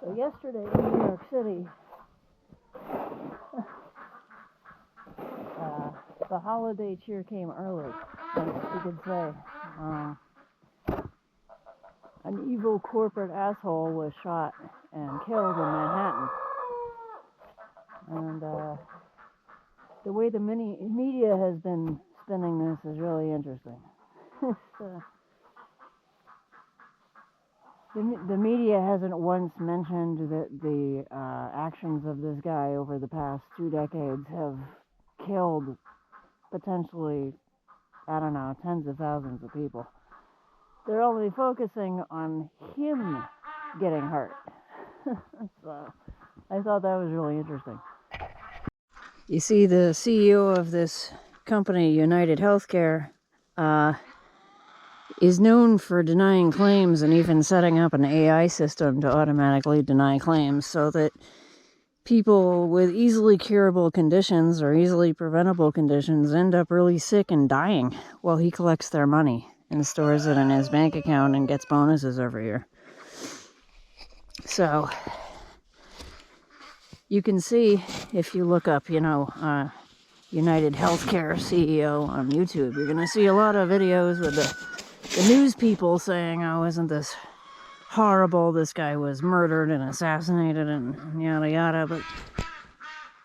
So yesterday in New York City, the holiday cheer came early, you could say. An evil corporate asshole was shot and killed in Manhattan. And the way the media has been spinning this is really interesting. The media hasn't once mentioned that the actions of this guy over the past 2 decades have killed potentially, I don't know, tens of thousands of people. They're only focusing on him getting hurt. So I thought that was really interesting. You see, the CEO of this company, United Healthcare, is known for denying claims and even setting up an AI system to automatically deny claims so that people with easily curable conditions or easily preventable conditions end up really sick and dying while he collects their money and stores it in his bank account and gets bonuses every year. So you can see, if you look up, United Healthcare CEO on YouTube, you're going to see a lot of videos with the news people saying, oh, isn't this horrible, this guy was murdered and assassinated and yada yada, but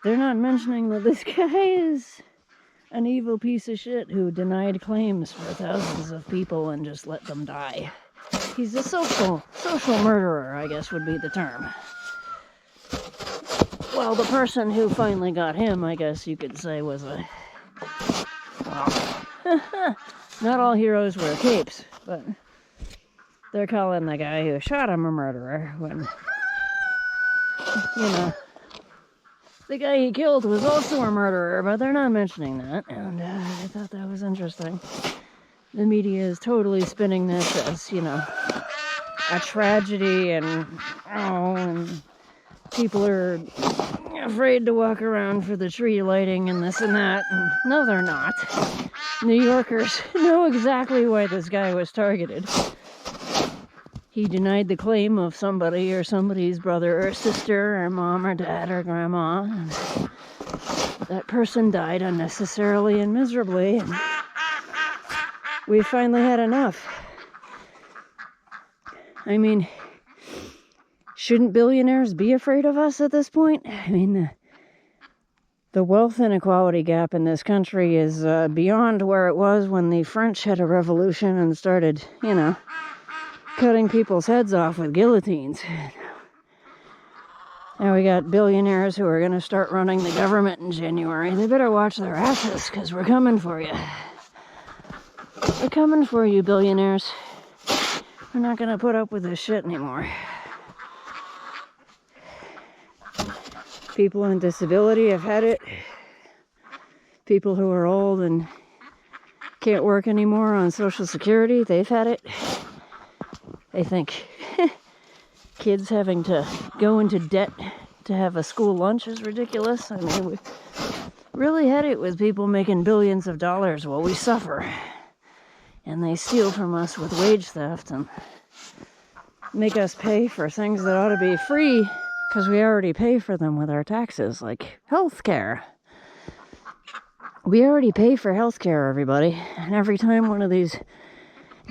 they're not mentioning that this guy is an evil piece of shit who denied claims for thousands of people and just let them die. He's a social murderer, I guess would be the term. Well, the person who finally got him, I guess you could say, was not all heroes wear capes, but they're calling the guy who shot him a murderer when, the guy he killed was also a murderer, but they're not mentioning that, and I thought that was interesting. The media is totally spinning this as, a tragedy, and people are afraid to walk around for the tree lighting and this and that, and no, they're not. New Yorkers know exactly why this guy was targeted. He denied the claim of somebody or somebody's brother or sister or mom or dad or grandma. And that person died unnecessarily and miserably. And we finally had enough. I mean, shouldn't billionaires be afraid of us at this point? I mean, the wealth inequality gap in this country is beyond where it was when the French had a revolution and started, cutting people's heads off with guillotines. Now we got billionaires who are going to start running the government in January. They better watch their asses, because we're coming for you. We're coming for you, billionaires. We're not going to put up with this shit anymore. People with disability have had it. People who are old and can't work anymore on Social Security, they've had it. They think kids having to go into debt to have a school lunch is ridiculous. I mean, we really had it with people making billions of dollars while we suffer. And they steal from us with wage theft and make us pay for things that ought to be free because we already pay for them with our taxes, like healthcare. We already pay for healthcare, everybody. And every time one of these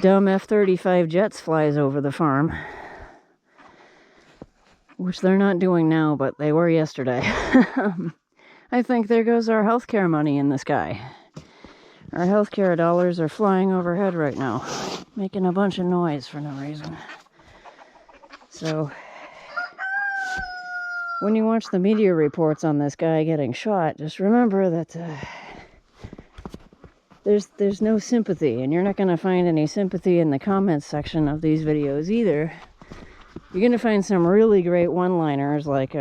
dumb F-35 jets flies over the farm, which they're not doing now, but they were yesterday, I think there goes our healthcare money in the sky. Our healthcare dollars are flying overhead right now, making a bunch of noise for no reason. So when you watch the media reports on this guy getting shot, just remember that there's no sympathy, and you're not going to find any sympathy in the comments section of these videos either. You're going to find some really great one-liners like,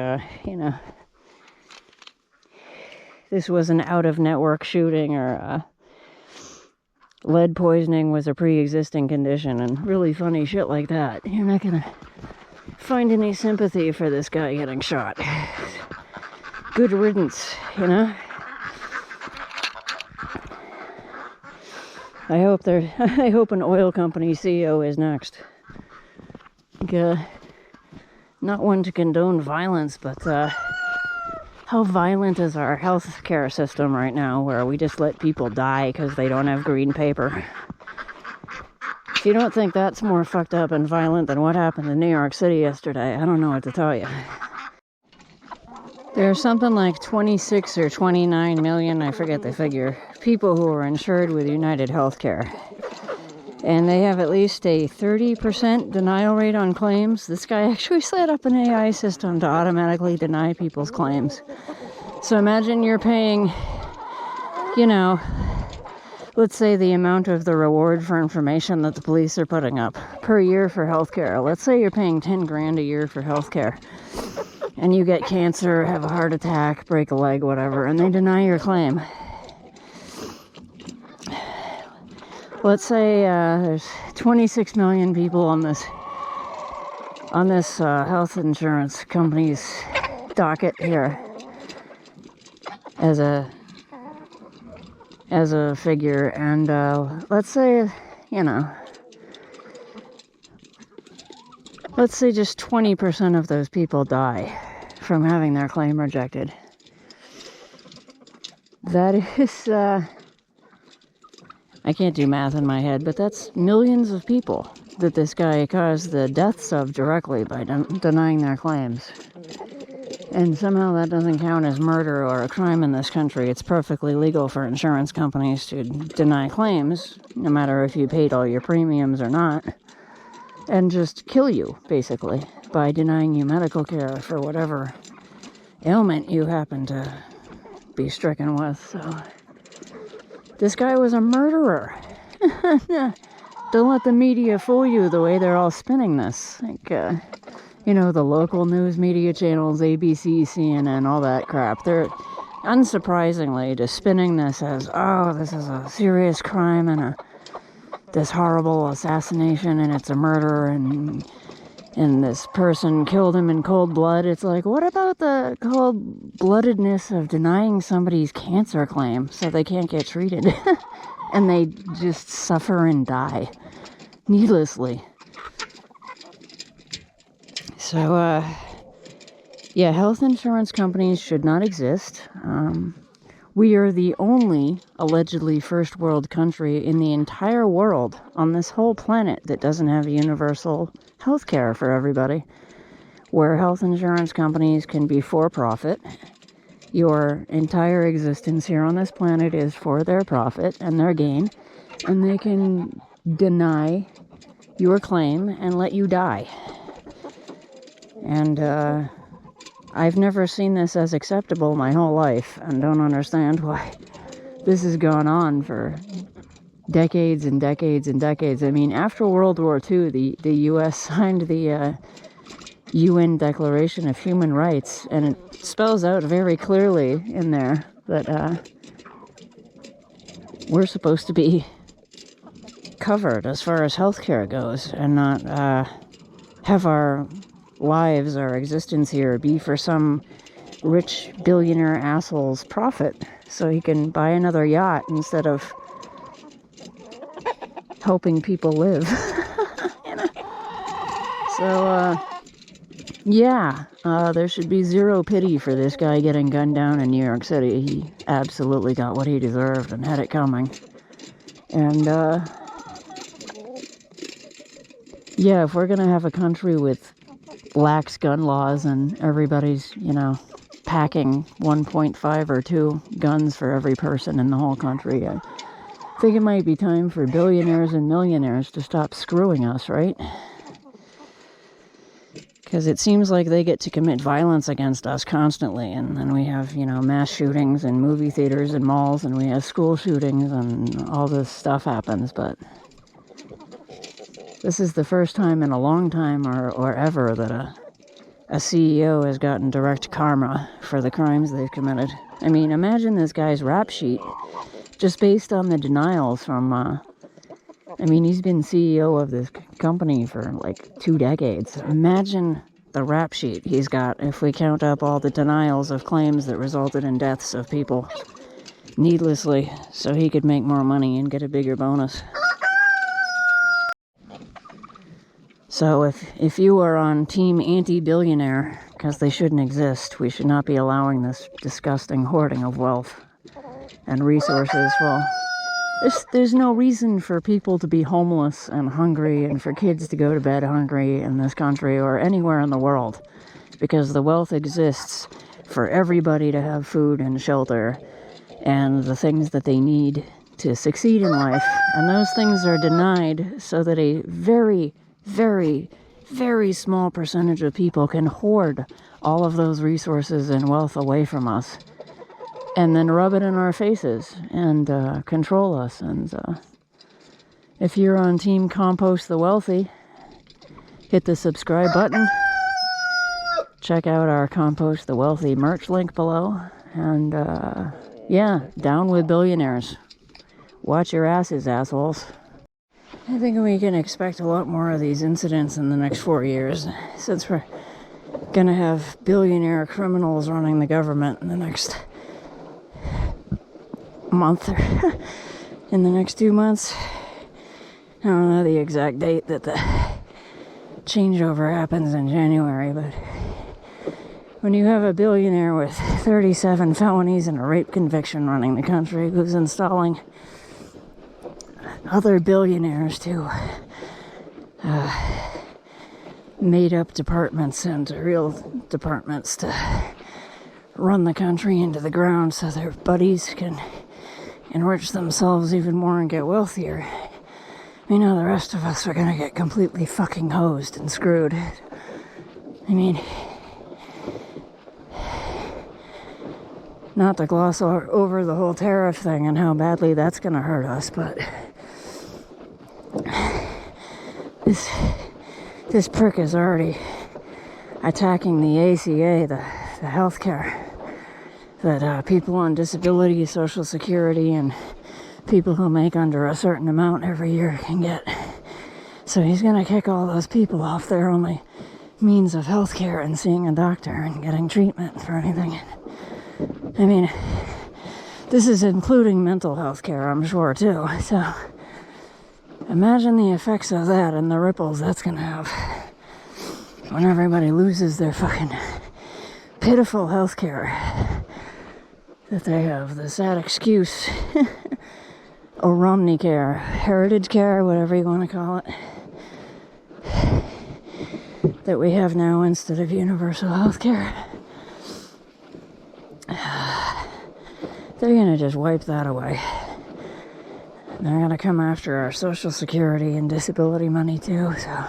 this was an out-of-network shooting, or lead poisoning was a pre-existing condition, and really funny shit like that. You're not going to find any sympathy for this guy getting shot. Good riddance, I hope an oil company CEO is next. not one to condone violence, but how violent is our healthcare system right now, where we just let people die because they don't have green paper? If you don't think that's more fucked up and violent than what happened in New York City yesterday, I don't know what to tell you. There's something like 26 or 29 million, I forget the figure, people who are insured with United Healthcare. And they have at least a 30% denial rate on claims. This guy actually set up an AI system to automatically deny people's claims. So imagine you're paying, you know, let's say the amount of the reward for information that the police are putting up per year for healthcare. Let's say you're paying 10 grand a year for healthcare. And you get cancer, have a heart attack, break a leg, whatever, and they deny your claim. Let's say there's 26 million people on this health insurance company's docket here as a figure, and let's say, you know, let's say just 20% of those people die from having their claim rejected. That is, I can't do math in my head, but that's millions of people that this guy caused the deaths of directly by denying their claims. And somehow that doesn't count as murder or a crime in this country. It's perfectly legal for insurance companies to deny claims, no matter if you paid all your premiums or not, and just kill you, basically, by denying you medical care for whatever ailment you happen to be stricken with. So this guy was a murderer. Don't let the media fool you the way they're all spinning this. Like, you know, the local news media channels, ABC, CNN, all that crap. They're, unsurprisingly, just spinning this as, oh, this is a serious crime and this horrible assassination, and it's a murder, and this person killed him in cold blood. It's like, what about the cold-bloodedness of denying somebody's cancer claim so they can't get treated? And they just suffer and die needlessly. So, yeah, health insurance companies should not exist. We are the only allegedly first world country in the entire world on this whole planet that doesn't have universal health care for everybody, where health insurance companies can be for profit. Your entire existence here on this planet is for their profit and their gain, and they can deny your claim and let you die. And I've never seen this as acceptable my whole life, and don't understand why this has gone on for decades and decades and decades. I mean, after World War II, the U.S. signed the UN Declaration of Human Rights, and it spells out very clearly in there that we're supposed to be covered as far as healthcare goes, and not have our lives, our existence here, be for some rich billionaire asshole's profit so he can buy another yacht instead of helping people live. You know? So, yeah, there should be zero pity for this guy getting gunned down in New York City. He absolutely got what he deserved and had it coming. And, yeah, if we're gonna have a country with lax gun laws and everybody's, you know, packing 1.5 or 2 guns for every person in the whole country, I think it might be time for billionaires and millionaires to stop screwing us, right? Because it seems like they get to commit violence against us constantly, and then we have, you know, mass shootings in movie theaters and malls, and we have school shootings, and all this stuff happens, but this is the first time in a long time or ever that a CEO has gotten direct karma for the crimes they've committed. I mean, imagine this guy's rap sheet just based on the denials from, I mean, he's been CEO of this company for like 2 decades. Imagine the rap sheet he's got if we count up all the denials of claims that resulted in deaths of people needlessly so he could make more money and get a bigger bonus. So if you are on team anti-billionaire, because they shouldn't exist, we should not be allowing this disgusting hoarding of wealth and resources. Well, there's no reason for people to be homeless and hungry and for kids to go to bed hungry in this country or anywhere in the world, because the wealth exists for everybody to have food and shelter and the things that they need to succeed in life. And those things are denied so that a very, very, very small percentage of people can hoard all of those resources and wealth away from us and then rub it in our faces and control us. And if you're on Team Compost the Wealthy, hit the subscribe button. Check out our Compost the Wealthy merch link below. And yeah, down with billionaires. Watch your asses, assholes. I think we can expect a lot more of these incidents in the next 4 years, since we're gonna have billionaire criminals running the government in the next month or in the next 2 months. I don't know the exact date that the changeover happens in January, but when you have a billionaire with 37 felonies and a rape conviction running the country, who's installing other billionaires to made-up departments and real departments to run the country into the ground so their buddies can enrich themselves even more and get wealthier. You know, the rest of us are gonna get completely fucking hosed and screwed. I mean, not to gloss over the whole tariff thing and how badly that's gonna hurt us, but this prick is already attacking the ACA, the health care that people on disability, Social Security, and people who make under a certain amount every year can get. So he's gonna kick all those people off their only means of health care and seeing a doctor and getting treatment for anything. I mean, this is including mental health care, I'm sure, too. So imagine the effects of that and the ripples that's gonna have when everybody loses their fucking pitiful health care that they have. The sad excuse, or Romney care, heritage care, whatever you want to call it, that we have now instead of universal health care. They're gonna just wipe that away. They're gonna come after our Social Security and disability money too. So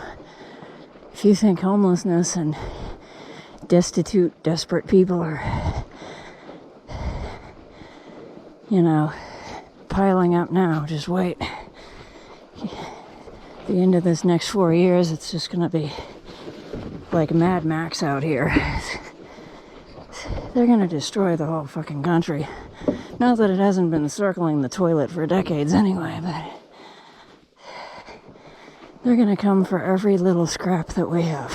if you think homelessness and destitute, desperate people are, you know, piling up now, just wait. At the end of this next 4 years, it's just gonna be like Mad Max out here. They're gonna destroy the whole fucking country. Not that it hasn't been circling the toilet for decades anyway, but they're gonna come for every little scrap that we have.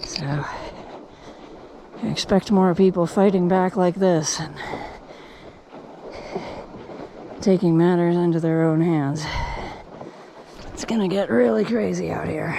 So I expect more people fighting back like this and taking matters into their own hands. It's gonna get really crazy out here.